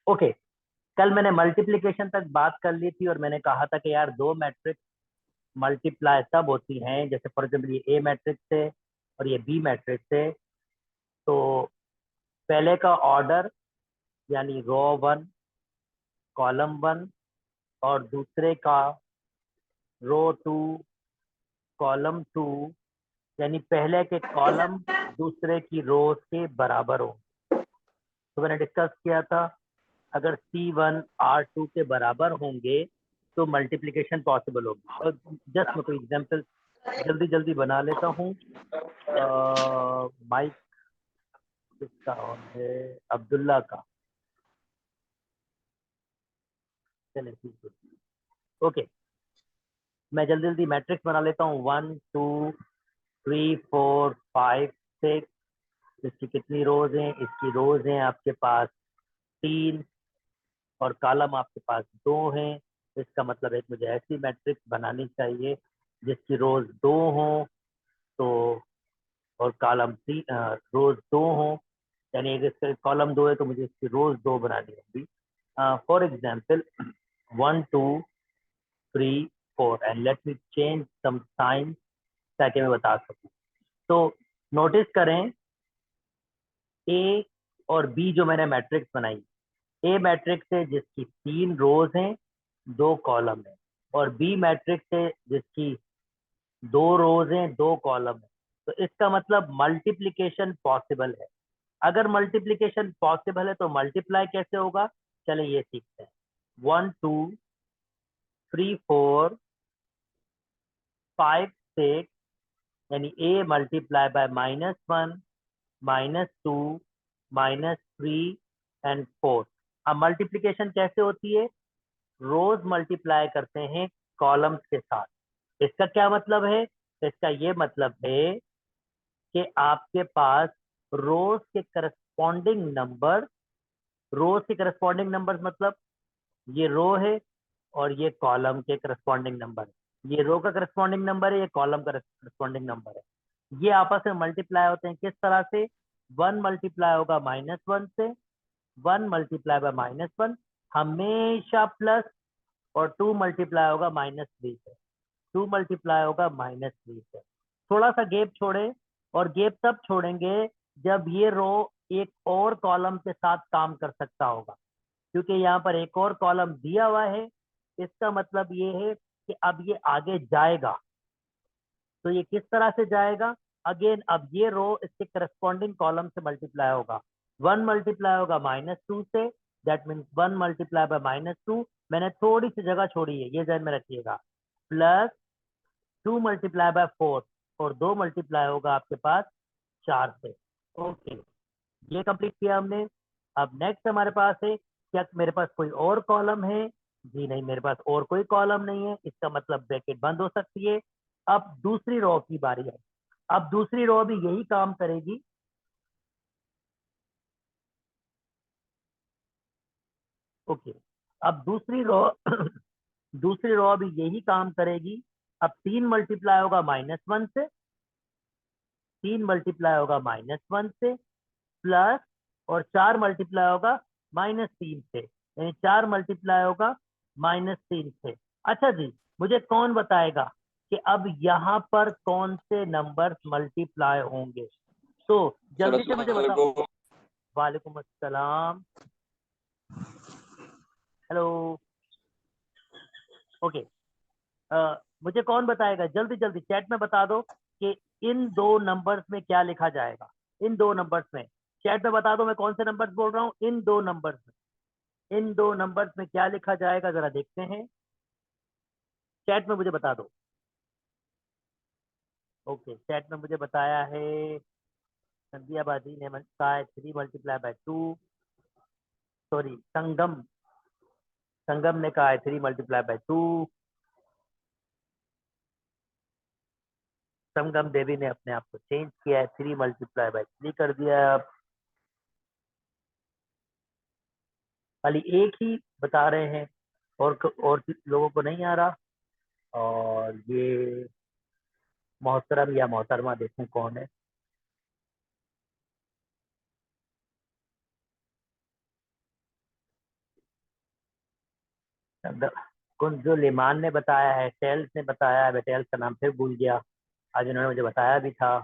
Okay, कल मैंने multiplication तक बात कर ली थी और मैंने कहा था कि यार दो मैट्रिक्स मल्टीप्लाई तब होती हैं, जैसे फॉर एग्जाम्पल ये ए मैट्रिक्स है और ये बी मैट्रिक्स है, तो पहले का ऑर्डर यानी रो वन कॉलम वन और दूसरे का रो टू कॉलम टू, यानी पहले के कॉलम दूसरे की रो के बराबर हो। तो मैंने डिस्कस किया था अगर C1 R2 के बराबर होंगे तो मल्टीप्लिकेशन पॉसिबल होगी। और जस्ट मैं कोई एग्जांपल जल्दी जल्दी बना लेता हूँ। माइक किसका ऑन है? अब्दुल्ला का। चले ठीक है, ओके। मैं जल्दी जल्दी मैट्रिक्स बना लेता हूँ। 1 2 3 4 5 6। इसकी कितनी रोज हैं? इसकी रोज हैं आपके पास 3 और कॉलम आपके पास 2 हैं। इसका मतलब है कि मुझे ऐसी मैट्रिक्स बनानी चाहिए जिसकी रोज 2 हो तो और कॉलम 3 रोज 2 हो, यानी अगर इसका कॉलम 2 है तो मुझे इसकी रोज 2 बनानी होगी। For example 1 2 3 4 and let me change some sign ताकि मैं बता सकूं। तो नोटिस करें ए और बी जो मैंने मैट्रिक्स बनाई, ए मैट्रिक्स है जिसकी 3 रोज हैं 2 कॉलम है, और बी मैट्रिक्स है जिसकी 2 रोज हैं 2 कॉलम है। तो इसका मतलब मल्टीप्लिकेशन पॉसिबल है। अगर मल्टीप्लिकेशन पॉसिबल है तो मल्टीप्लाई कैसे होगा, चले ये सीखते हैं। 1 2 3 4 5 6, यानी ए मल्टीप्लाई बाय -1 -2 -3 एंड 4। अब मल्टीप्लिकेशन कैसे होती है? रोज मल्टीप्लाई करते हैं कॉलम्स के साथ। इसका क्या मतलब है? इसका ये मतलब है कि आपके पास रोज के करस्पॉन्डिंग नंबर, रोज के करस्पॉन्डिंग नंबर्स मतलब ये रो है और ये कॉलम के करस्पॉन्डिंग नंबर है। ये रो का करस्पॉन्डिंग नंबर है, ये कॉलम का करस्पॉन्डिंग नंबर है। ये आपस में मल्टीप्लाई होते हैं किस तरह से? 1 मल्टीप्लाई होगा -1 से, 1 मल्टीप्लाई बाय -1 हमेशा प्लस, और 2 मल्टीप्लाई होगा -3 से, 2 मल्टीप्लाई होगा -3 से। थोड़ा सा गैप छोड़े, और गैप तब छोड़ेंगे जब ये रो एक और कॉलम के साथ काम कर सकता होगा, क्योंकि यहाँ पर एक और कॉलम दिया हुआ है। इसका मतलब ये है कि अब ये आगे जाएगा। तो ये किस तरह से जाएगा? अगेन अब ये रो इसके करस्पॉन्डिंग कॉलम से मल्टीप्लाई होगा। 1 मल्टीप्लाई होगा -2 से, दैट मीन्स 1 मल्टीप्लाई बाय -2। मैंने थोड़ी सी जगह छोड़ी है, ये ध्यान में रखिएगा। प्लस 2 मल्टीप्लाई बाय 4, और 2 मल्टीप्लाई होगा आपके पास 4 से। ओके, ये कंप्लीट किया हमने। अब नेक्स्ट हमारे पास है, क्या मेरे पास कोई और कॉलम है? जी नहीं, मेरे पास और कोई कॉलम नहीं है। इसका मतलब ब्रैकेट बंद हो सकती है। अब दूसरी रो की बारी है। अब दूसरी रो भी यही काम करेगी। ओके, अब दूसरी रो दूसरी रो भी यही काम करेगी। अब 3 मल्टीप्लाई होगा -1 से, 3 मल्टीप्लाई होगा -1 से, प्लस और 4 मल्टीप्लाई होगा -3 से, यानी 4 मल्टीप्लाई होगा -3 से। अच्छा जी, मुझे कौन बताएगा कि अब यहाँ पर कौन से नंबर्स मल्टीप्लाई होंगे? तो सर जल्दी से अस्सलाम मुझे बताओ। वालेकुम। वालेकुम अस्सलाम। हेलो। ओके, मुझे कौन बताएगा? जल्दी जल्दी चैट में बता दो कि इन दो नंबर्स में क्या लिखा जाएगा। इन दो नंबर्स में चैट में बता दो मैं कौन से नंबर्स बोल रहा हूँ। इन दो नंबर्स में, इन दो नंबर्स में क्या लिखा जाएगा, जरा देखते हैं। चैट में मुझे बता दो। ओके, चैट में मुझे बताया है संध्याबादी ने कहा है 3 मल्टीप्लाई बाय 2। सॉरी, संगम, संगम ने कहा है 3 मल्टीप्लाई बाय 2। संगम देवी ने अपने आप को चेंज किया है, 3 मल्टीप्लाई बाय 3 कर दिया है। अब खाली एक ही बता रहे हैं, और लोगों को नहीं आ रहा। और ये मोहतरम या मोहतरमा, देखूं कौन है। कुछ जो लिमान ने बताया है, टेल्स ने बताया है, मैं टेल्स का नाम फिर भूल गया, आज उन्होंने मुझे बताया भी था।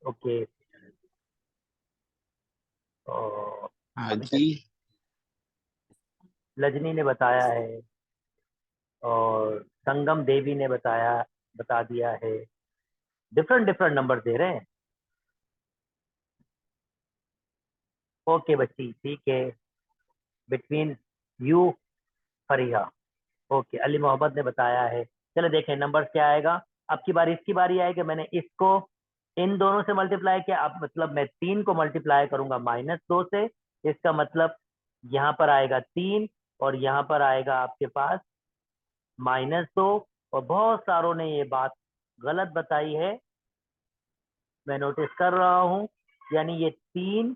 ओके, हाँ अभी तक जी। लजनी ने बताया है और संगम देवी ने बता दिया है। डिफरेंट डिफरेंट नंबर दे रहे हैं। ओके बच्ची, ठीक है। Between you, Fariha. Okay, Ali Mohammad ने बताया है। चलो देखें नंबर क्या आएगा। अब की बारी, इसकी बारी आएगी। मैंने इसको इन दोनों से मल्टीप्लाई किया, अब मतलब मैं 3 को मल्टीप्लाई करूंगा -2 से। इसका मतलब यहाँ पर आएगा 3 और यहाँ पर आएगा आपके पास -2। और बहुत सारों ने ये बात गलत बताई है, मैं नोटिस कर रहा हूँ। यानी ये 3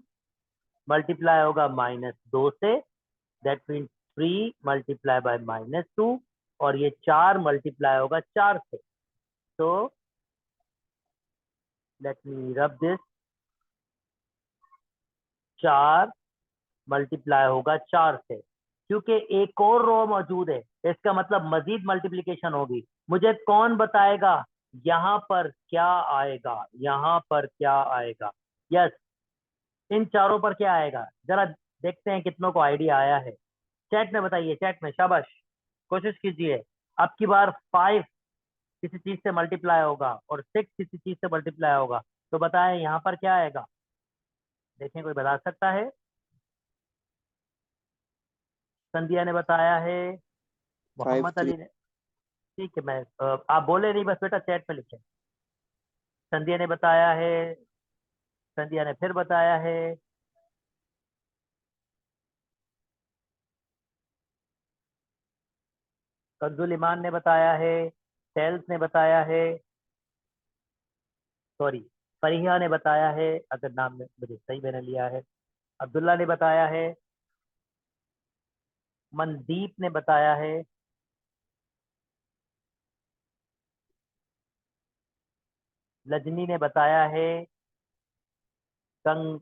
मल्टीप्लाई होगा -2 से, दैट मीन्स 3 मल्टीप्लाई बाय -2। और ये 4 मल्टीप्लाई होगा 4 से। तो let me rub this, 4 multiply होगा 4 से, क्योंकि एक और रो मौजूद है, इसका मतलब मजीद मल्टीप्लीकेशन होगी। मुझे कौन बताएगा यहाँ पर क्या आएगा, यहाँ पर क्या आएगा? यस, इन चारों पर क्या आएगा जरा देखते हैं कितनों को आइडिया आया है। चैट में बताइए, चैट में, शाबाश, कोशिश कीजिए। अब की बार 5 किसी चीज से मल्टीप्लाई होगा और 6 किसी चीज से मल्टीप्लाई होगा, तो बताएं यहाँ पर क्या आएगा? देखें, कोई बता सकता है? संध्या ने बताया है, 5 मोहम्मद 3। अली ने। ठीक है, मैं आप बोले नहीं, बस बेटा चैट में लिखें। संध्या ने बताया है, संध्या ने फिर बताया है। कंजुल ईमान ने बताया है, सेल्स ने बताया है, सॉरी, फरीहा ने बताया है, अगर नाम में मुझे सही मैंने लिया है। अब्दुल्ला ने बताया है, मनदीप ने बताया है, लजनी ने बताया है, संग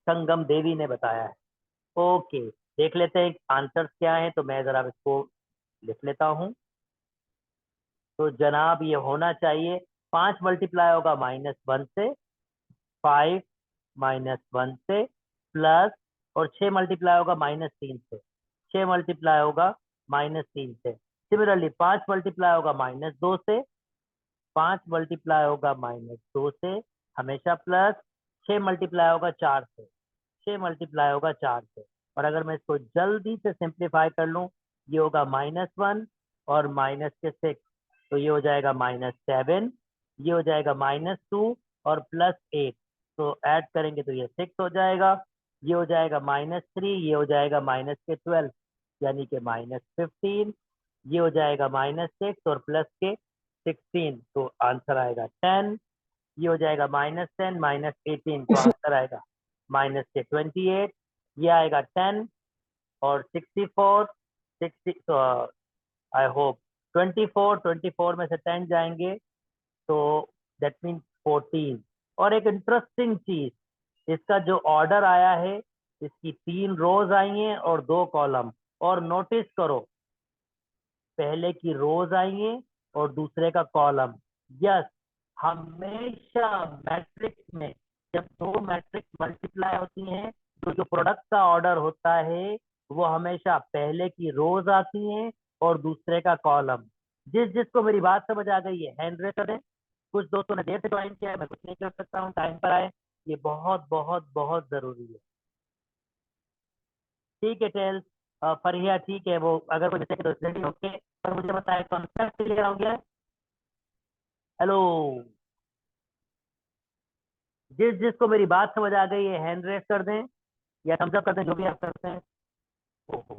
संगम देवी ने बताया है। ओके, देख लेते हैं आंसर्स क्या है, तो मैं जरा इसको लिख लेता हूँ। तो जनाब ये होना चाहिए, 5 मल्टीप्लाई होगा -1 से, 5 -1 से, प्लस, और 6 मल्टीप्लाई होगा -3 से, 6 मल्टीप्लाई होगा -3 से। सिमिलरली 5 मल्टीप्लाई होगा -2 से, 5 मल्टीप्लाई होगा -2 से, हमेशा प्लस। 6 मल्टीप्लाई होगा 4 से, 6 मल्टीप्लाई होगा 4 से। और अगर मैं इसको जल्दी से सिंप्लीफाई कर लूँ, ये होगा -1 और माइनस के 6, तो ये हो जाएगा -7, ये हो जाएगा -2 और +8। तो ऐड करेंगे तो ये 6 हो जाएगा, ये हो जाएगा -3, ये हो जाएगा -12, यानी कि -15, ये हो जाएगा -6 और प्लस के 16, तो आंसर आएगा 10। ये हो जाएगा -10 -18, तो आंसर आएगा -28। ये आएगा 10 और 64, 60, तो आई होप 24 में से 10 जाएंगे, तो दैट मीन्स 14। और एक इंटरेस्टिंग चीज, इसका जो ऑर्डर आया है, इसकी 3 रोज आई हैं और 2 कॉलम। और नोटिस करो, पहले की रोज आई है और दूसरे का कॉलम। यस, हमेशा मैट्रिक्स में जब 2 मैट्रिक्स मल्टीप्लाई होती हैं, तो जो प्रोडक्ट का ऑर्डर होता है वो हमेशा पहले की रोज आती हैं और दूसरे का कॉलम। जिसको मेरी बात समझ आ गई है हैंड रेस करें। कुछ दोस्तों ने देर से ज्वाइन किया है, मैं कुछ नहीं कर सकता हूँ, टाइम पर आए, ये बहुत बहुत बहुत जरूरी है। ठीक है टेल, फरिया ठीक है, वो अगर कोई मिस्टेक है तो रेडी ओके, पर मुझे बताया कॉन्सेप्ट क्लियर हो गया? हेलो, जिसको मेरी बात समझ आ गई है हैंड रेस कर दें या थम्स अप कर दें, जो भी आप करते हैं। ओहो,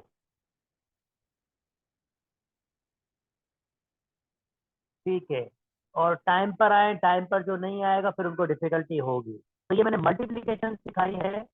ठीक है। और टाइम पर आए, टाइम पर जो नहीं आएगा फिर उनको डिफिकल्टी होगी। तो ये मैंने मल्टीप्लीकेशन सिखाई है।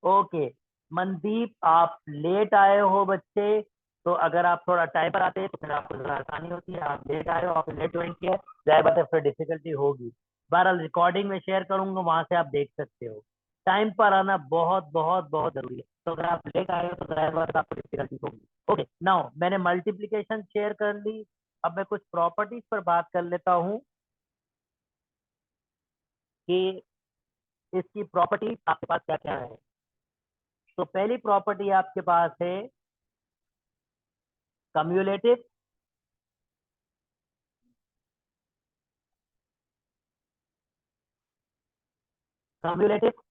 ओके, मनदीप आप लेट आए हो बच्चे, तो अगर आप थोड़ा टाइम पर आते हैं तो फिर आपको जरा आसानी होती है। आप लेट आए हो, आपने लेट ज्वाइन किया, जाहिर बात है फिर डिफिकल्टी होगी। बहरहाल रिकॉर्डिंग में शेयर करूंगा, वहां से आप देख सकते हो। टाइम पर आना बहुत बहुत बहुत जरूरी है। तो अगर आप लेट आए हो तो जाहिर बात है आपको डिफिकल्टी होगी। ओके, नाउ मैंने मल्टीप्लीकेशन शेयर कर ली। अब मैं कुछ प्रॉपर्टीज पर बात कर लेता हूँ कि इसकी प्रॉपर्टी आपके पास क्या क्या है। तो पहली प्रॉपर्टी आपके पास है कम्युलेटिव,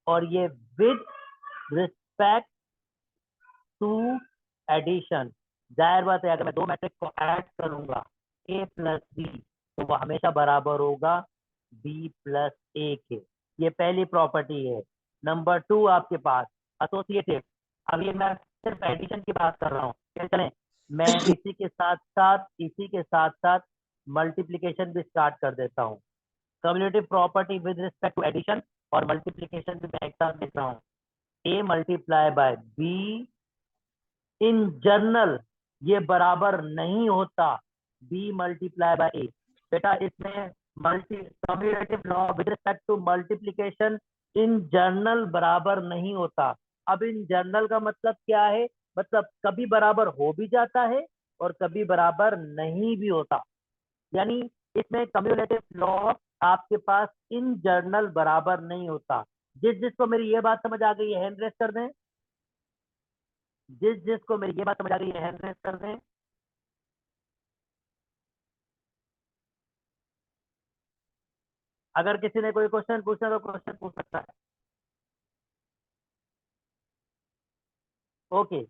और ये विद रिस्पेक्ट टू एडिशन। जाहिर बात है अगर मैं दो मैट्रिक्स को ऐड करूंगा a प्लस बी तो वो हमेशा बराबर होगा b प्लस ए के। ये पहली प्रॉपर्टी है। नंबर 2 आपके पास एसोसिएटिव। अब ये मैं सिर्फ एडिशन की बात कर रहा हूँ, क्या चलें, मैं इसी के साथ साथ मल्टीप्लीकेशन भी स्टार्ट कर देता हूँ। Cumulative property with respect to addition और मल्टीप्लीकेशन भी मैं एक साथ देख रहा हूँ। a multiply by b in general ये बराबर नहीं होता b मल्टीप्लाई बाय a। बेटा इसमें multi cumulative law with respect to multiplication in general बराबर नहीं होता। अब इन जनरल का मतलब क्या है, मतलब कभी बराबर हो भी जाता है और कभी बराबर नहीं भी होता। यानी इसमें कम्युलेटिव लॉ आपके पास इन जनरल बराबर नहीं होता। जिसको मेरी ये बात समझ आ गई है हैंड रेस कर दें। जिसको मेरी ये बात समझ आ गई है हैंड रेस कर दें। अगर किसी ने कोई क्वेश्चन पूछना तो क्वेश्चन पूछ सकता है। ओके,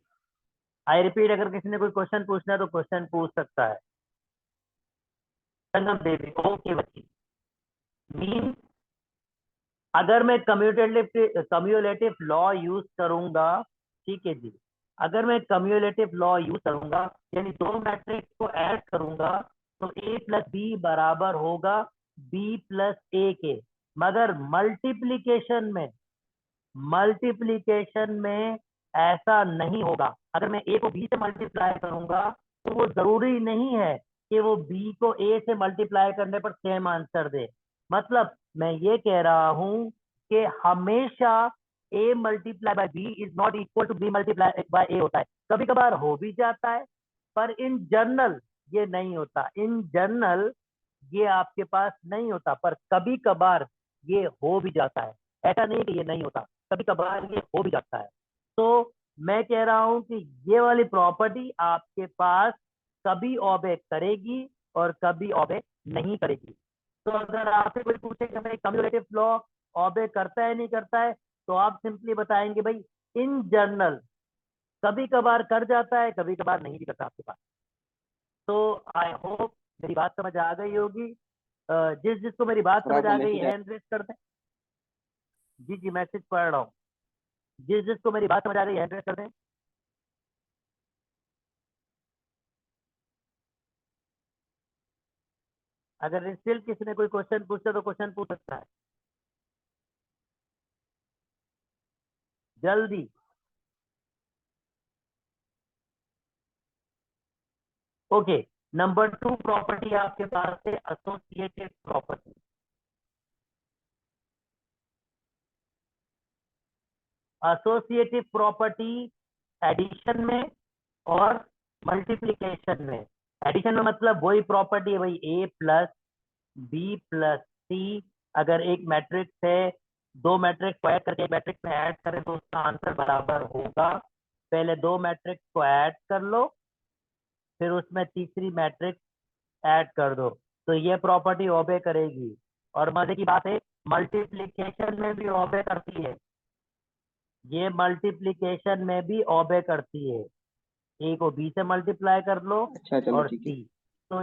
आई रिपीट, अगर किसी ने कोई क्वेश्चन पूछना है तो क्वेश्चन पूछ सकता है। संगम देवी, ओके बच्ची। मीन अगर मैं कम्युलेटिव लॉ यूज करूंगा, ठीक है जी, अगर मैं कम्युलेटिव लॉ यूज करूंगा यानी दो मैट्रिक्स को ऐड करूंगा तो a प्लस बी बराबर होगा b प्लस ए के। मगर मल्टीप्लीकेशन में ऐसा नहीं होगा। अगर मैं a को b से मल्टीप्लाई करूंगा तो वो जरूरी नहीं है कि वो b को a से मल्टीप्लाई करने पर सेम आंसर दे। मतलब मैं ये कह रहा हूं कि हमेशा a multiply by b is not equal to b multiply by a होता है। कभी कभार हो भी जाता है पर इन जनरल ये नहीं होता। इन जनरल ये आपके पास नहीं होता पर कभी कभार ये हो भी जाता है। ऐसा नहीं कि ये नहीं होता, कभी कभार ये हो भी जाता है। तो मैं कह रहा हूं कि ये वाली प्रॉपर्टी आपके पास कभी ऑबे करेगी और कभी ऑबे नहीं करेगी। तो अगर आपसे कोई पूछे कि भाई कम्युलेटिव लॉ ऑबे करता है नहीं करता है तो आप सिंपली बताएंगे भाई इन जनरल कभी कभार कर जाता है, कभी कभार नहीं भी करता आपके पास। तो आई होप मेरी बात समझ आ गई होगी। जिसको मेरी बात और समझ आपका आ गई मैसेज हैंड रेस कर दें। जी जी, मैसेज पढ़ रहा हूँ। जिसको मेरी बात समझ आ गई हैंड रेस कर दें। अगर स्टिल किसी ने कोई क्वेश्चन पूछा तो क्वेश्चन पूछ सकता है जल्दी। ओके, नंबर 2 प्रॉपर्टी आपके पास है associated property. Associative property addition में और मल्टीप्लीकेशन में। एडिशन में मतलब वही प्रॉपर्टी है भाई a प्लस बी प्लस सी। अगर एक मैट्रिक्स है, दो मैट्रिक्स को ऐड करके एक मैट्रिक्स में ऐड करें तो उसका आंसर बराबर होगा। पहले दो मैट्रिक्स को ऐड कर लो फिर उसमें तीसरी मैट्रिक्स ऐड कर दो तो ये प्रॉपर्टी ओबे करेगी। और मजे की बात है मल्टीप्लीकेशन में भी ओबे करती है। ये मल्टीप्लीकेशन में भी ओबे करती है। ए को बी से मल्टीप्लाई कर लो अच्छा चलो और ठीक है। सी। तो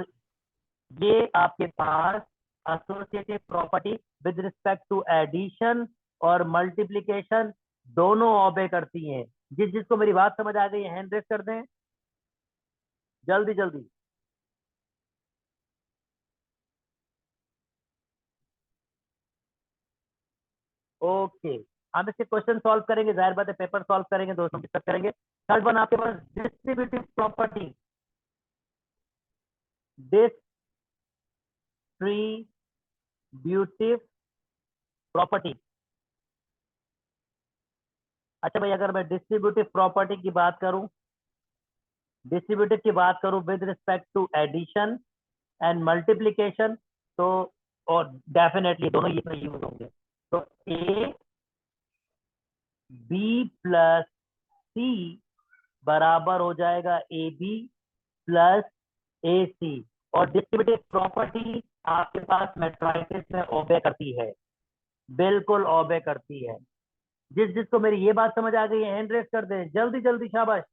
ये आपके पास associative property with respect to addition और मल्टीप्लीकेशन दोनों ओबे करती हैं। जिसको मेरी बात समझ आ गई है हैंड रेस कर दें जल्दी जल्दी। ओके, हम इसके क्वेश्चन सॉल्व करेंगे, जाहिर बात है पेपर सॉल्व करेंगे, दोस्तों डिस्कस करेंगे। थर्ड वन आपके पास डिस्ट्रीब्यूटिव प्रॉपर्टी। डिस्ट्रीब्यूटिव प्रॉपर्टी अच्छा भाई, अगर मैं डिस्ट्रीब्यूटिव प्रॉपर्टी की बात करूं, डिस्ट्रीब्यूटिव की बात करूं with respect to addition and multiplication, तो और डेफिनेटली दोनों ये यूज होंगे। तो ए बी प्लस सी बराबर हो जाएगा ए बी प्लस ए सी। और डिस्ट्रीब्यूटिव प्रॉपर्टी आपके पास मैट्रिसेस में ओबे करती है, बिल्कुल ओबे करती है। जिसको मेरी ये बात समझ आ गई है हैंड रेस कर दे जल्दी जल्दी, शाबाश।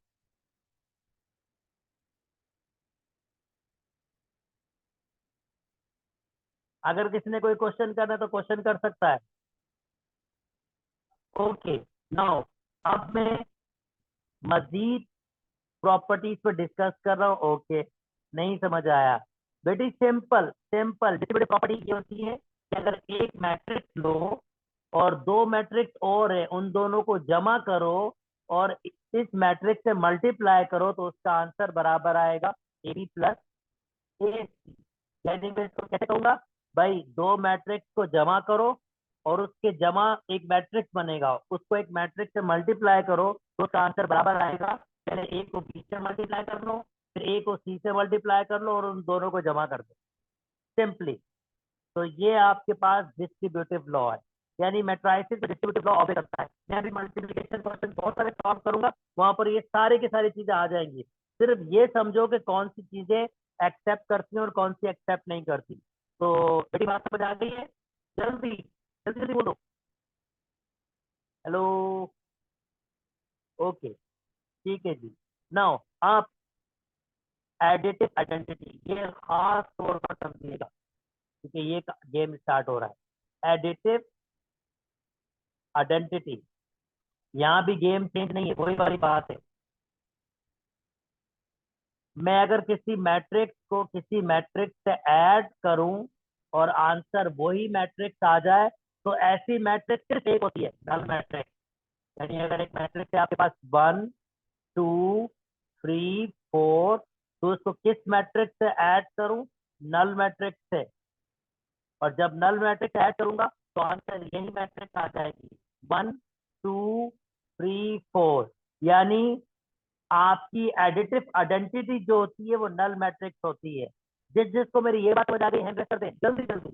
अगर किसी ने कोई क्वेश्चन करना है तो क्वेश्चन कर सकता है। ओके, नाउ अब मैं मजीद प्रॉपर्टीज पर डिस्कस कर रहा हूँ। ओके, नहीं समझ आया? Very simple, simple distributive property ये होती है कि अगर एक मैट्रिक्स लो और दो मैट्रिक्स और है, उन दोनों को जमा करो और इस मैट्रिक्स से मल्टीप्लाई करो तो उसका आंसर बराबर आएगा ए बी प्लस ए सी। यानी मैं इसको कैसे कहूंगा भाई, दो मैट्रिक्स को जमा करो और उसके जमा एक मैट्रिक्स बनेगा, उसको एक मैट्रिक्स से मल्टीप्लाई करो तो उसका आंसर बराबर आएगा। पहले ए को बी से मल्टीप्लाई कर लो, फिर ए को सी से मल्टीप्लाई कर लो और उन दोनों को जमा कर दो, सिंपली। तो ये आपके पास डिस्ट्रीब्यूटिव लॉ है, यानी मैट्रिसेस में डिस्ट्रीब्यूटिव लॉ ऑपरेट करता है। मैं अभी मल्टीप्लिकेशन क्वेश्चन बहुत सारे सॉल्व करूंगा, वहां पर ये सारी की सारी चीजें आ जाएंगी। सिर्फ ये समझो कि कौन सी चीजें एक्सेप्ट करती हैं और कौन सी एक्सेप्ट नहीं करती। तो मेरी बात समझ आ गई है? जल्दी जल्दी जल्दी बोलो। हेलो? ओके, ठीक है जी। नाउ आप एडिटिव आइडेंटिटी ये खास तौर पर समझिएगा, क्योंकि ये गेम स्टार्ट हो रहा है। एडिटिव आइडेंटिटी, यहाँ भी गेम चेंज नहीं है, वही वाली बात है। मैं अगर किसी मैट्रिक्स को किसी मैट्रिक्स से ऐड करूं और आंसर वही मैट्रिक्स आ जाए, तो ऐसी मैट्रिक्स सिर्फ एक होती है, नल मैट्रिक्स। यानी अगर एक मैट्रिक्स है आपके पास 1 2 3 4, तो उसको किस मैट्रिक्स से ऐड करूं? नल मैट्रिक्स से। और जब नल मैट्रिक्स ऐड करूंगा तो आंसर यही मैट्रिक्स आ जाएगी, 1 2 3 4। यानी आपकी एडिटिव आइडेंटिटी जो होती है वो नल मैट्रिक्स होती है। जिसको मेरी ये बात समझ आ गई, हैंड रेस कर दे जल्दी जल्दी।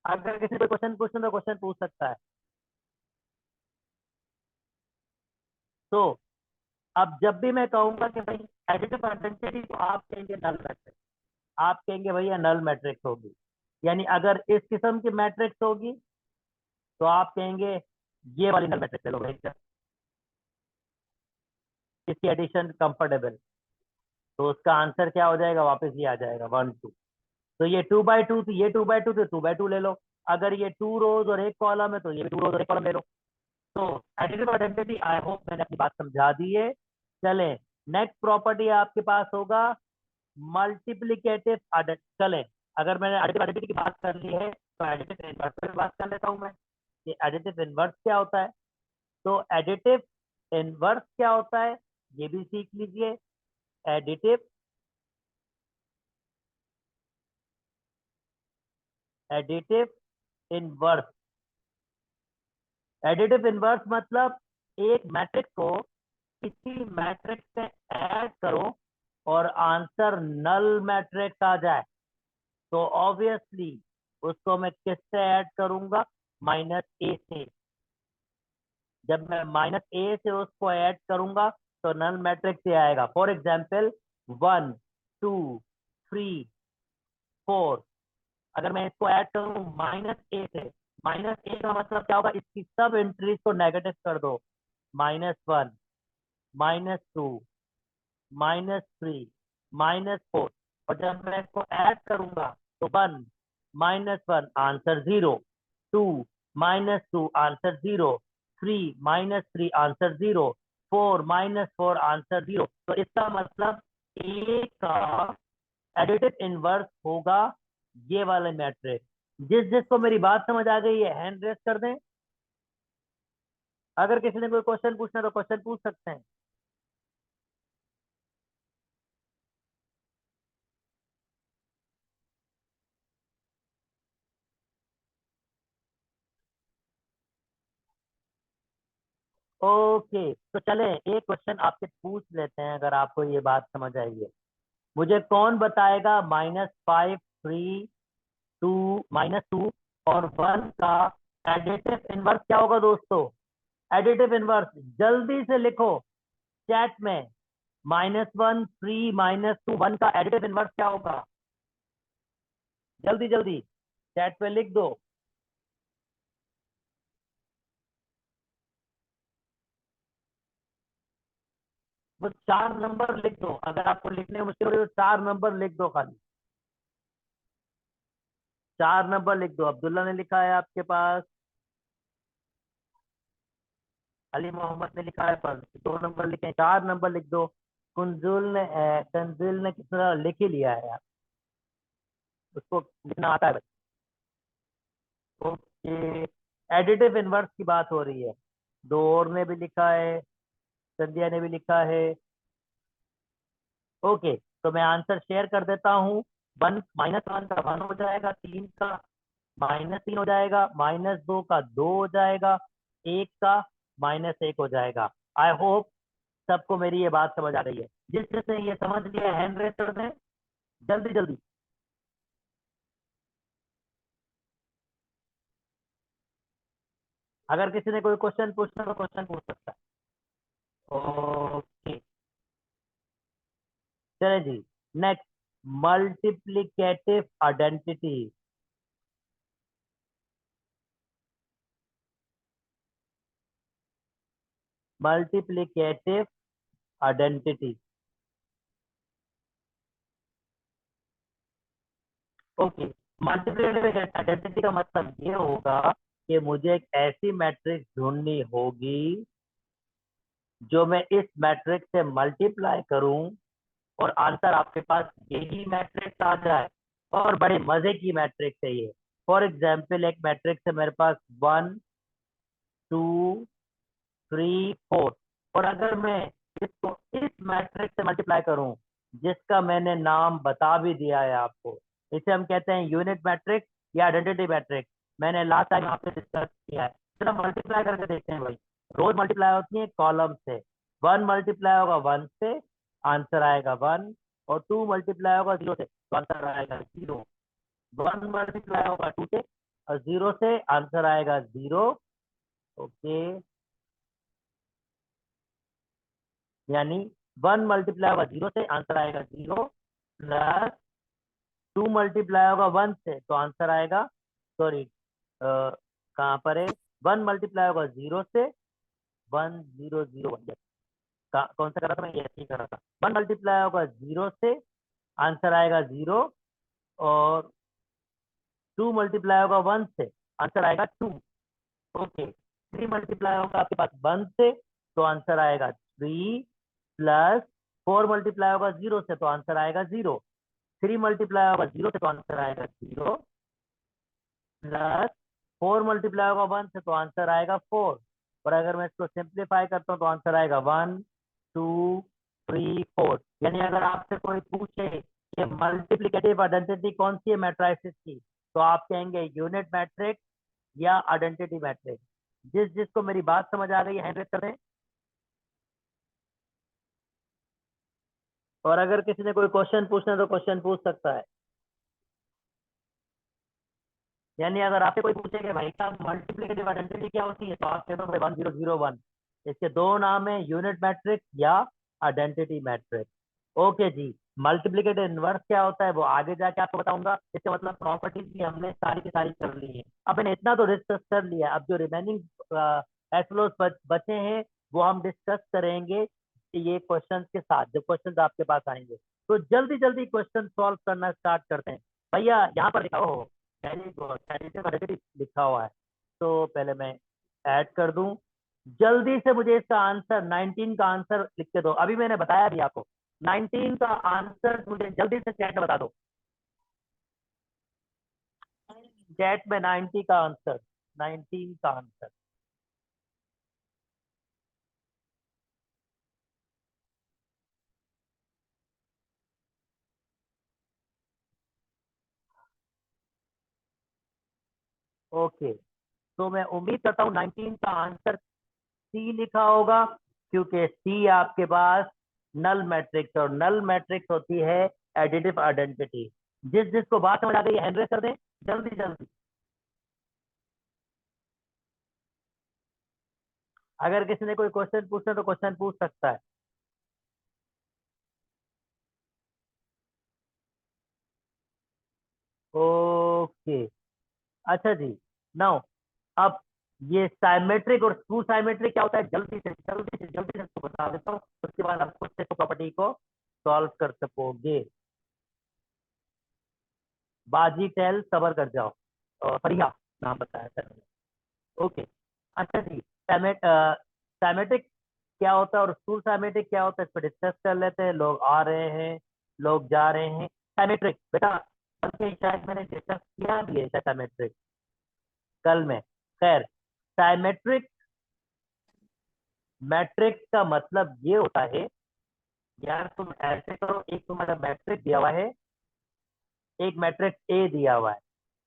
अगर किसी को क्वेश्चन पूछना तो क्वेश्चन पूछ सकता है। तो अब जब भी मैं कहूंगा कि भाई एडिटिव आइडेंटिटी, तो आप कहेंगे नल मैट्रिक्स, आप कहेंगे भैया नल मैट्रिक्स होगी। यानी अगर इस किस्म की मैट्रिक्स होगी तो आप कहेंगे ये वाली नल मैट्रिक्स ले लो भाई, इसकी एडिशन कंफर्टेबल। तो उसका आंसर क्या हो जाएगा? वापस ये आ जाएगा 1 2। तो ये 2 बाई 2 थी, ये 2 बाई 2 थी, 2 बाई 2 ले लो। अगर ये 2 रोज और एक कॉलम है तो ये भी 2 रोज और एक कॉलम ले लो। तो एडिटिव आइडेंटिटी, आई होप मैंने अपनी बात समझा दी है। चले, नेक्स्ट प्रॉपर्टी आपके पास होगा मल्टीप्लीकेटिव आइडेंटिटी। चले, अगर मैंने एडिटिव आइडेंटिटी की बात कर ली है तो एडिटिव इनवर्स पर बात कर लेता हूं मैं। ये एडिटिव इनवर्स क्या होता है? तो एडिटिव इनवर्स क्या होता है ये भी सीख लीजिए। Additive additive inverse, additive inverse मतलब एक मैट्रिक्स को किसी मैट्रिक्स से ऐड करो और आंसर नल मैट्रिक्स आ जाए, तो ऑब्वियसली उसको मैं किससे ऐड करूंगा? -a से। जब मैं -a से उसको ऐड करूंगा तो नल मैट्रिक्स से आएगा। फॉर एग्जाम्पल 1 2 3 4, अगर मैं इसको ऐड करूं -a से, -a का मतलब क्या होगा? इसकी सब एंट्रीज को नेगेटिव कर दो। -1 -2 -3 -4। और जब मैं इसको ऐड करूंगा तो 1 -1 आंसर 0, 2 -2 आंसर 0, 3 -3 आंसर 0, 4 -4 आंसर 0। तो इसका मतलब ए का एडिटिव इनवर्स होगा ये वाले मैट्रिक्स। जिसको मेरी बात समझ आ गई है हैंड रेस कर दें। अगर किसी ने कोई क्वेश्चन पूछना है तो क्वेश्चन पूछ सकते हैं। ओके, तो चले एक क्वेश्चन आपसे पूछ लेते हैं, अगर आपको ये बात समझ आई है। मुझे कौन बताएगा -5 3 2 -2 और 1 का एडिटिव इनवर्स क्या होगा दोस्तों? एडिटिव इनवर्स जल्दी से लिखो चैट में, -1 3 -2 1 का एडिटिव इनवर्स क्या होगा? जल्दी जल्दी चैट में लिख दो। वो 4 नंबर लिख दो, अगर आपको लिखने में मुश्किल हो रही है तो 4 नंबर लिख दो, खाली 4 नंबर लिख दो। अब्दुल्ला ने लिखा है आपके पास, अली मोहम्मद ने लिखा है, पर 2 नंबर लिखे, 4 नंबर लिख दो। कंजुल ने किस तरह लिख ही लिया है यार, उसको लिखना आता है। ओके, एडिटिव इनवर्स की बात हो रही है। डोर ने भी लिखा है, संध्या ने भी लिखा है। ओके, तो मैं आंसर शेयर कर देता हूँ। -1 का 1 हो जाएगा, 3 का -3 हो जाएगा, -2 का 2 हो जाएगा, 1 का -1 हो जाएगा। आई होप सबको मेरी ये बात समझ आ गई है। जिस जिसने ये समझ लिया हैंड रेस कर दें जल्दी जल्दी। अगर किसी ने कोई क्वेश्चन पूछना तो क्वेश्चन पूछ सकता है। ओके, चले जी। Next, multiplicative identity. Multiplicative identity. Okay, multiplicative identity का मतलब ये होगा कि मुझे एक ऐसी मैट्रिक्स ढूंढनी होगी जो मैं इस मैट्रिक्स से मल्टीप्लाई करूं और आंसर आपके पास यही मैट्रिक्स आ जाए। और बड़े मजे की मैट्रिक्स है ये। फॉर एग्जाम्पल, एक मैट्रिक्स है मेरे पास 1 2 3 4, और अगर मैं इसको इस मैट्रिक्स से मल्टीप्लाई करूं जिसका मैंने नाम बता भी दिया है आपको, इसे हम कहते हैं यूनिट मैट्रिक्स या आइडेंटिटी मैट्रिक्स। मैंने लास्ट टाइम आपसे डिस्कस किया है। चलो मल्टीप्लाई करके देखते हैं भाई। रोज मल्टीप्लाई होती है कॉलम से। 1 मल्टीप्लाई होगा 1 से, आंसर आएगा 1। और 2 मल्टीप्लाई होगा 0 से, तो आंसर आएगा 0। 1 मल्टीप्लाई होगा 2 से और 0 से, आंसर आएगा 0। ओके, यानी 1 मल्टीप्लाई होगा 0 से, आंसर आएगा 0, प्लस 2 मल्टीप्लाई होगा 1 से, तो आंसर आएगा, सॉरी कहाँ पर है, 1 मल्टीप्लाई होगा 0 से, 1 0 0 1। कौन सा कर रहा था मैं, ये ऐसे ही कर रहा था। 1 मल्टीप्लाई होगा 0 से, आंसर आएगा 0। और 2 मल्टीप्लाई होगा 1 से, आंसर आएगा 2। ओके, 3 मल्टीप्लाई होगा आपके पास 1 से, तो आंसर आएगा 3, प्लस 4 मल्टीप्लाई होगा 0 से, तो आंसर आएगा 0। 3 मल्टीप्लाई होगा 0 से, तो आंसर आएगा 0, प्लस 4 मल्टीप्लाई होगा 1 से, तो आंसर आएगा 4। और अगर मैं इसको सिंप्लीफाई करता हूँ तो आंसर आएगा 1 2 3 4। यानी अगर आपसे कोई पूछे कि मल्टीप्लिकेटिव आइडेंटिटी कौन सी है मैट्रिसेस की, तो आप कहेंगे यूनिट मैट्रिक्स या आइडेंटिटी मैट्रिक्स। जिस जिसको मेरी बात समझ आ गई है हैंड रेज करें। और अगर किसी ने कोई क्वेश्चन पूछना है तो क्वेश्चन पूछ सकता है। यानी अगर आपसे कोई पूछे कि भाई साहब मल्टीप्लिकेटिव आइडेंटिटी क्या होती है, तो आप कह दो भाई 1001। इसके दो नाम है, यूनिट मैट्रिक्स या आइडेंटिटी मैट्रिक्स। ओके जी। मल्टीप्लिकेटिव इनवर्स क्या होता है वो आगे जाके आपको बताऊंगा। इसके मतलब प्रॉपर्टीज भी हमने सारी की सारी कर ली है। अब मैंने इतना तो डिस्कस कर लिया, अब जो रिमेनिंग एसफ्लोज बचे हैं वो हम डिस्कस करेंगे ये क्वेश्चन के साथ, जो क्वेश्चन आपके पास आएंगे। तो जल्दी जल्दी क्वेश्चन सॉल्व करना स्टार्ट करते हैं। भैया यहाँ पर लिखा हो एडिटिव लिखा हुआ है, तो पहले मैं ऐड कर दूं। जल्दी से मुझे इसका आंसर 19 का आंसर लिख के दो। अभी मैंने बताया भी आपको, 19 का आंसर मुझे जल्दी से चैट में बता दो। चैट में 90 का आंसर, 19 का आंसर। ओके, तो मैं उम्मीद करता हूँ 19 का आंसर सी लिखा होगा, क्योंकि सी आपके पास नल मैट्रिक्स, और नल मैट्रिक्स होती है एडिटिव आइडेंटिटी। जिसको बात समझ आ गई हैंड रेज कर दें जल्दी जल्दी। अगर किसी ने कोई क्वेश्चन पूछना तो क्वेश्चन पूछ सकता है। ओके, अच्छा जी। नाउ अब ये साइमेट्रिक और स्क्रू साइमेट्रिक क्या होता है, जल्दी से जल्दी से जल्दी से इसको बता देता हूँ, उसके बाद आप खुद से प्रॉपर्टी को सॉल्व कर सकोगे। बाजी टेल सबर कर जाओ, फरिया नाम बताया सर ने। ओके, अच्छा जी। साइमेट्रिक क्या होता है और स्क्रू साइमेट्रिक क्या होता है, इस पर डिस्कस कर लेते हैं। लोग आ रहे हैं, लोग जा रहे हैं। साइमेट्रिक बेटा बल्कि शायद मैंने डिस्कस किया भी है साइमेट्रिक कल में। खैर, साइमेट्रिक मैट्रिक्स का मतलब ये होता है, यार तुम ऐसे करो, एक तुम्हारा मैट्रिक्स दिया हुआ है, एक मैट्रिक्स ए दिया हुआ है,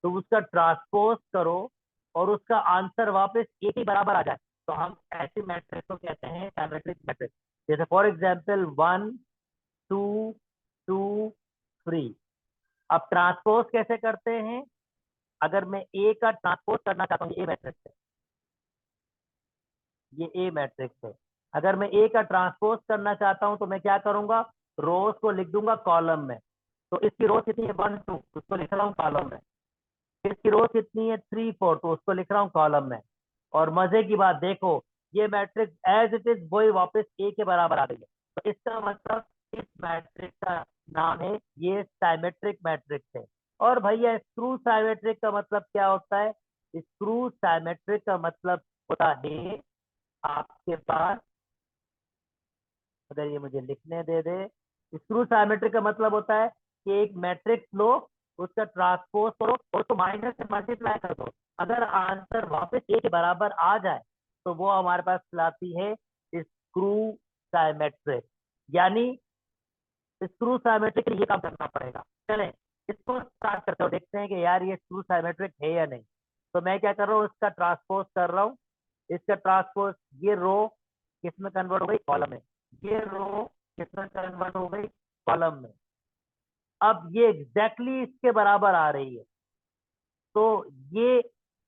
तो उसका ट्रांसपोज करो और उसका आंसर वापस ए के बराबर आ जाए, तो हम ऐसे मैट्रिक्स को कहते हैं साइमेट्रिक मैट्रिक्स। जैसे फॉर एग्जांपल 1 2 2 3। अब ट्रांसपोज कैसे करते हैं, अगर मैं ए का ट्रांसपोज करना चाहता हूँ, ए मैट्रिक्स है, ये ए मैट्रिक्स है। अगर मैं ए का ट्रांसपोज करना चाहता हूं तो मैं क्या करूंगा, रोज को लिख दूंगा कॉलम में। तो इसकी रोज कितनी है 1 2, उसको लिख रहा हूँ कॉलम में। फिर इसकी रोज कितनी है 3 4, तो उसको लिख रहा हूँ कॉलम में। और मजे की बात देखो, ये मैट्रिक्स एज इट इज वही वापस ए के बराबर आ गई है। तो इसका मतलब इस मैट्रिक्स का नाम है, ये साइमेट्रिक मैट्रिक्स है। और भैया स्क्रू साइमेट्रिक का मतलब क्या होता है, स्क्रू साइमेट्रिक का मतलब होता है आपके पास, अगर ये मुझे लिखने दे दे, स्क्रू साइमेट्रिक का मतलब होता है कि एक मैट्रिक्स लो, उसका ट्रांसपोज करो और उसको माइनस से मल्टीप्लाई कर दो, अगर आंसर वापस ए के बराबर आ जाए तो वो हमारे पास लाती है स्क्रू साइमेट्रिक। यानी स्क्रू साइमेट्रिक के लिए ये काम करना पड़ेगा। चलें इसको स्टार्ट करते हो, देखते हैं कि यार ये स्क्रू साइमेट्रिक है या नहीं। तो मैं क्या कर रहा हूँ, इसका ट्रांसपोज कर रहा हूँ। इसका ट्रांसपोज, ये रो किसमें कन्वर्ट हो गई, कॉलम में। ये रो किसमें कन्वर्ट हो गई, कॉलम में। अब ये एग्जैक्टली इसके बराबर आ रही है, तो ये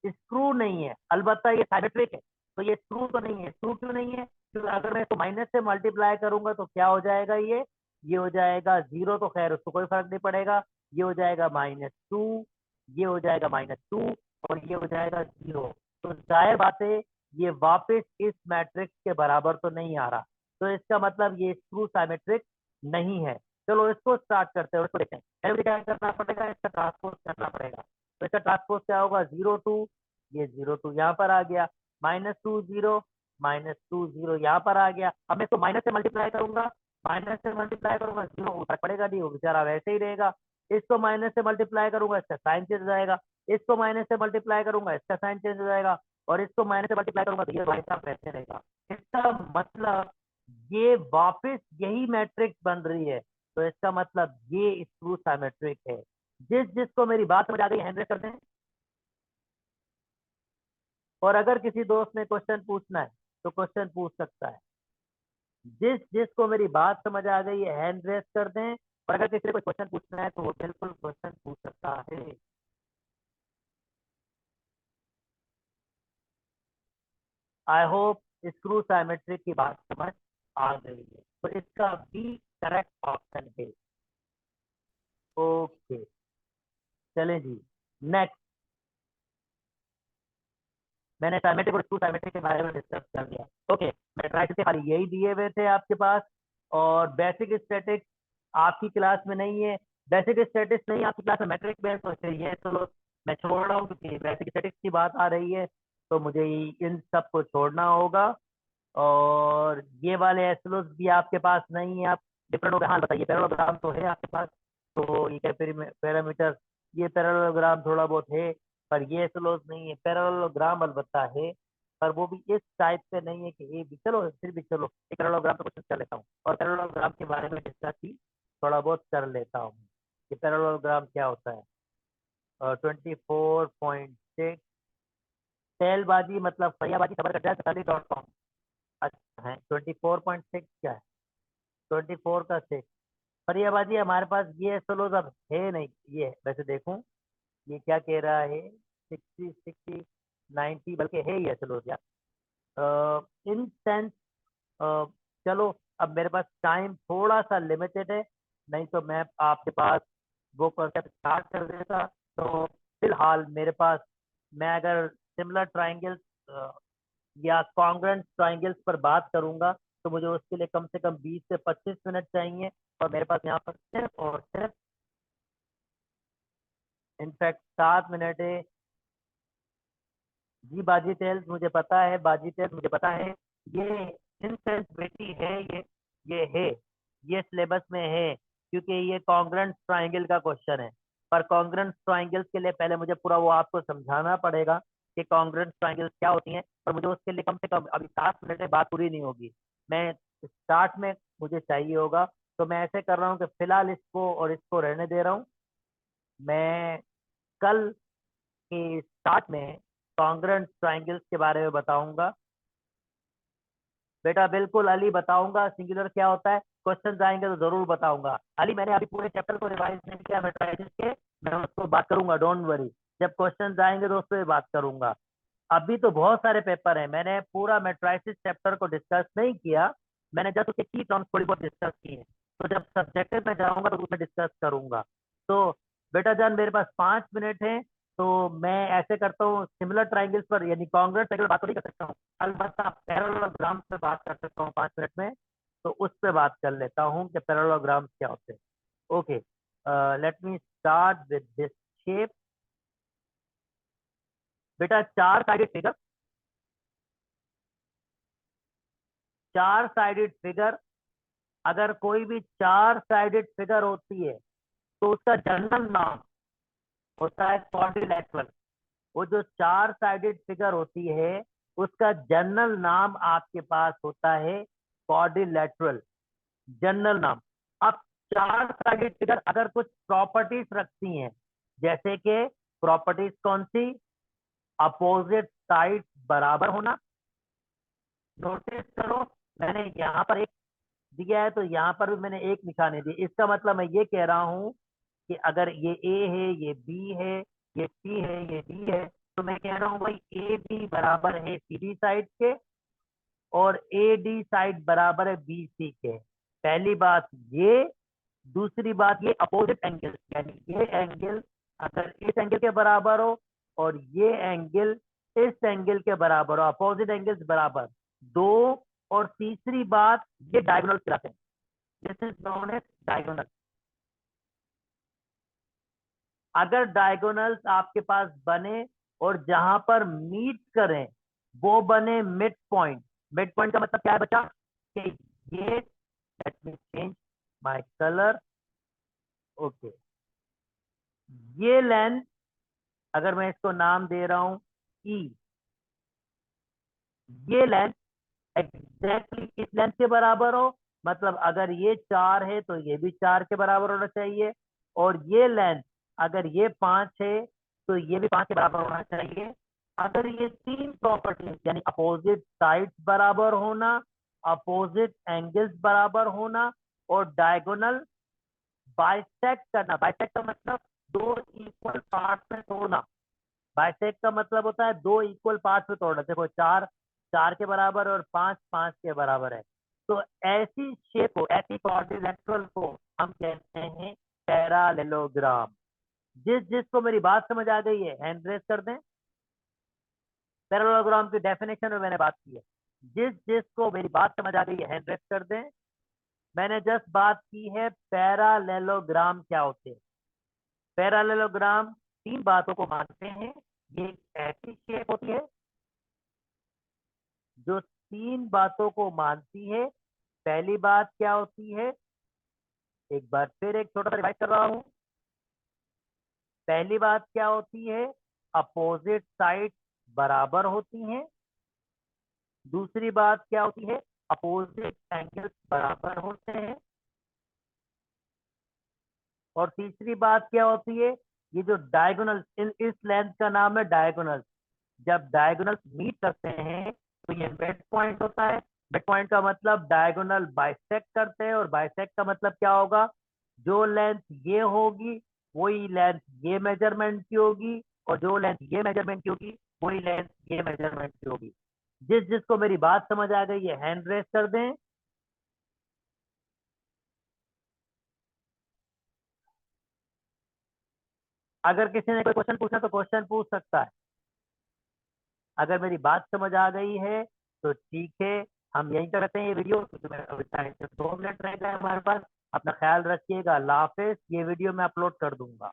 स्क्रू नहीं है, अलबत्ता ये साइमेट्रिक है। तो ये स्क्रू तो नहीं है, स्क्रू क्यों नहीं है, क्योंकि अगर मैं इसको माइनस से मल्टीप्लाई करूंगा तो क्या हो जाएगा, ये हो जाएगा 0, तो खैर उसको कोई फर्क नहीं पड़ेगा। ये हो जाएगा -2, ये हो जाएगा -2, और ये हो जाएगा 0। तो जाहिर बात है ये वापस इस मैट्रिक्स के बराबर तो नहीं आ रहा, तो इसका मतलब ये स्क्रू साइमेट्रिक नहीं है। चलो इसको स्टार्ट करते हैं और इसको देखते हैं। पहले मुझे क्या करना पड़ेगा, इसका ट्रांसपोज करना पड़ेगा। तो इसका ट्रांसपोज क्या होगा, 0 2, ये 0 2 यहाँ पर आ गया, -2 0, -2 0 यहाँ पर आ गया। अब मैं इसको माइनस से मल्टीप्लाई करूंगा, माइनस से मल्टीप्लाई करूंगा, 0 फर्क पड़ेगा नहीं, वो बेचारा वैसे ही रहेगा। इसको माइनस से मल्टीप्लाई करूंगा, इसका साइन चेंज हो जाएगा। इसको माइनस से मल्टीप्लाई करूंगा, इसका साइन चेंज हो जाएगा। और इसको माइनस से मल्टीप्लाई करूंगा तो ये भाई साहब वैसे रहेगा। इसका मतलब ये वापस यही मैट्रिक्स बन रही है, तो इसका मतलब ये स्क्रू साइमेट्रिक है। जिसको मेरी बात समझ आ गई हैंड रेज कर दें। और अगर किसी दोस्त ने क्वेश्चन पूछना है तो क्वेश्चन पूछ सकता है। जिसको मेरी बात समझ आ गई है हैंड रेज कर दें, और अगर किसी को क्वेश्चन पूछना है तो वो बिल्कुल क्वेश्चन पूछ सकता है। आई होप स्क्रू साइमेट्रिक की बात समझ आ गई है, तो इसका बी करेक्ट ऑप्शन है। ओके, चलें जी। नेक्स्ट, मैंने साइमेट्रिक और स्क्रू साइमेट्रिक के बारे में डिस्कस कर दिया। ओके, मैट्रिक्स के खाली यही दिए हुए थे आपके पास, और बेसिक स्टैटिक्स आपकी क्लास में नहीं है। बेसिक स्टैटिक्स नहीं आपकी क्लास में, मैट्रिक में, तो फिर ये चलो मैं छोड़ रहा हूँ, क्योंकि बेसिक स्टैटिक्स की बात आ रही है तो मुझे इन सब को छोड़ना होगा। और ये वाले एसलोस भी आपके पास नहीं है। आप डिफरेंट, हाँ बताइए, पैरेललोग्राम तो है आपके पास, तो ये क्या पैरामीटर, ये पैरेललोग्राम थोड़ा बहुत है, पर ये एसलोस नहीं है। पैरेललोग्राम अलबत्ता है, पर वो भी इस टाइप से नहीं है कि ए भी, चलो फिर भी चलो एक पैरेललोग्राम तो क्वेश्चन कर लेता हूँ, और पैरेललोग्राम के बारे में डिस्कस ही थोड़ा बहुत कर लेता हूँ कि पैरेललोग्राम क्या होता है। 24.6, टेलबाजी मतलब फरियाबाजी, खबर का.com। अच्छा है 24.6 क्या है 24 का 6। पर ये बाजी हमारे पास ये सोलोज अब है नहीं। ये है, वैसे देखूं ये क्या कह रहा है 60 90 बल्कि है ये सोलोज यार इन सेंस। चलो अब मेरे पास टाइम थोड़ा सा लिमिटेड है, नहीं तो मैं आपके पास वो कॉन्सेप्ट स्टार्ट कर देता। तो फिलहाल मेरे पास मैं अगर सिमिलर ट्राइंगल्स या कॉन्ग्रुएंट ट्राइंगल्स पर बात करूंगा तो मुझे उसके लिए कम से कम 20 से 25 मिनट चाहिए, और मेरे पास यहाँ पर सिर्फ और सिर्फ इनफैक्ट 7 मिनट है। जी बाजी टेल्स मुझे पता है, बाजी टेल्स मुझे पता है, ये इनसेंसिबिलिटी है, ये है, ये सिलेबस में है, क्योंकि ये कॉन्ग्रुएंट ट्राइंगल का क्वेश्चन है। पर कॉन्ग्रुएंट ट्राइंगल्स के लिए पहले मुझे पूरा वो आपको समझाना पड़ेगा कि कॉन्ग्रुएंट ट्राइंगल्स क्या होती हैं, और मुझे उसके लिए कम से कम अभी 7 मिनट में बात पूरी नहीं होगी। मैं स्टार्ट में मुझे चाहिए होगा, तो मैं ऐसे कर रहा हूँ कि फिलहाल इसको और इसको रहने दे रहा हूँ। मैं कल के स्टार्ट में कॉन्ग्रुएंट ट्राइंगल्स के बारे में बताऊंगा। बेटा बिल्कुल अली बताऊंगा सिंगुलर क्या होता है, क्वेश्चन आएंगे तो जरूर बताऊंगा। अली मैंने अभी पूरे चैप्टर को रिवाइज नहीं किया मैट्रिसेस के, मैं उसको बात करूंगा, डोंट वरी। जब क्वेश्चन आएंगे तो उस पर बात करूंगा। अभी तो बहुत सारे पेपर हैं, मैंने पूरा मैट्रिसेस चैप्टर को डिस्कस नहीं किया, मैंने जस्ट उसके की टर्म्स थोड़ी बहुत डिस्कस की है। तो जब सब्जेक्टिव में जाऊंगा तो उसमें डिस्कस करूंगा। तो बेटा जान मेरे पास 5 मिनट है, तो मैं ऐसे करता हूँ सिमिलर ट्राइंगल्स पर यानी कॉन्ग्रुएंट ट्राइंगल बात तो नहीं कर सकता हूँ, अलबत्ता पैरेललोग्राम पे बात कर सकता हूँ 5 मिनट में। तो उस पे बात कर लेता हूँ कि पैरेललोग्राम क्या होते हैं। Okay, let me start with this shape. बेटा चार साइडेड फिगर, चार साइडेड फिगर, अगर कोई भी चार साइडेड फिगर होती है तो उसका जनरल नाम होता है क्वाड्रिलेटरल। वो जो चार साइडेड फिगर होती है उसका जनरल नाम आपके पास होता है क्वाड्रिलेटरल, जनरल नाम। अब चार साइडेड फिगर अगर कुछ प्रॉपर्टीज रखती हैं, जैसे कि प्रॉपर्टीज कौन सी, अपोजिट साइड बराबर होना। नोटिस करो मैंने यहाँ पर एक दिया है तो यहाँ पर भी मैंने एक निशानी दी, इसका मतलब मैं ये कह रहा हूँ कि अगर ये ए है, ये बी है, ये सी है, ये डी है, तो मैं कह रहा हूँ भाई ए बी बराबर है सी डी साइड के, और ए डी साइड बराबर है बी सी के। पहली बात ये, दूसरी बात ये अपोजिट एंगल, यानी ये एंगल अगर इस एंगल के बराबर हो और ये एंगल इस एंगल के बराबर हो, अपोजिट एंगल्स बराबर दो। और तीसरी बात ये डायगोनल कहलाते हैं, this is known as diagonal. अगर डायगोनल्स आपके पास बने और जहां पर मीट करें वो बने मिड पॉइंट। मिड पॉइंट का मतलब क्या है बच्चा कि ये, late me change my colour, okay, ये लेंथ अगर मैं इसको नाम दे रहा हूं ई, ये लेंथ एग्जैक्टली इस लेंथ के बराबर हो, मतलब अगर ये 4 है तो ये भी 4 के बराबर होना चाहिए, और ये लेंथ अगर ये 5 है तो ये भी 5 के बराबर होना चाहिए। अगर ये तीन प्रॉपर्टीज यानी अपोजिट साइड्स बराबर होना, अपोजिट एंगल्स बराबर होना, और डायगोनल बाइसेक्ट करना। बाइसेक्ट का मतलब दो इक्वल पार्ट में तोड़ना। बाइसेक्ट का मतलब होता है दो इक्वल पार्ट में तोड़ना। देखो चार 4 के बराबर और 5 5 के बराबर है, तो ऐसी शेप को, ऐसी क्वाड्रिलेटरल को हम कहते हैं पैरालेलोग्राम। जिस जिसको मेरी बात समझ आ गई है हैंड रेस कर दें। पैरालेलोग्राम की डेफिनेशन में मैंने बात की है, जिस जिसको मेरी बात समझ आ गई है हैंड रेस कर दें। मैंने जस्ट बात की है पैरालेलोग्राम क्या होते हैं। पैरालेलोग्राम तीन बातों को मानते हैं। ये एक ऐसी शेप होती है जो तीन बातों को मानती है। पहली बात क्या होती है, एक बार फिर एक छोटा सा रिवाइज कर रहा हूं। पहली बात क्या होती है, अपोजिट साइड बराबर होती हैं। दूसरी बात क्या होती है, अपोजिट एंगल्स बराबर होते हैं। और तीसरी बात क्या होती है, ये जो डायगोनल, इस लेंथ का नाम है डायगोनल। जब डायगोनल मीट करते हैं तो ये मिड पॉइंट होता है, मिड पॉइंट का मतलब डायगोनल बाइसेक्ट करते हैं, और बाइसेक्ट का मतलब क्या होगा, जो लेंथ ये होगी वही लेंथ ये मेजरमेंट की होगी, और जो लेंथ ये मेजरमेंट की होगी वही लेंथ ये मेजरमेंट की होगी। जिस जिसको मेरी बात समझ आ गई ये हैंड रेस कर दें। अगर किसी ने कोई क्वेश्चन पूछना तो क्वेश्चन पूछ सकता है। अगर मेरी बात समझ आ गई है तो ठीक है, हम यहीं तक रखते हैं ये वीडियो, क्योंकि मेरा अभी टाइम से 2 मिनट रह गए हमारे पास। अपना ख्याल रखिएगा, अल्लाह हाफिज। ये वीडियो मैं अपलोड कर दूंगा।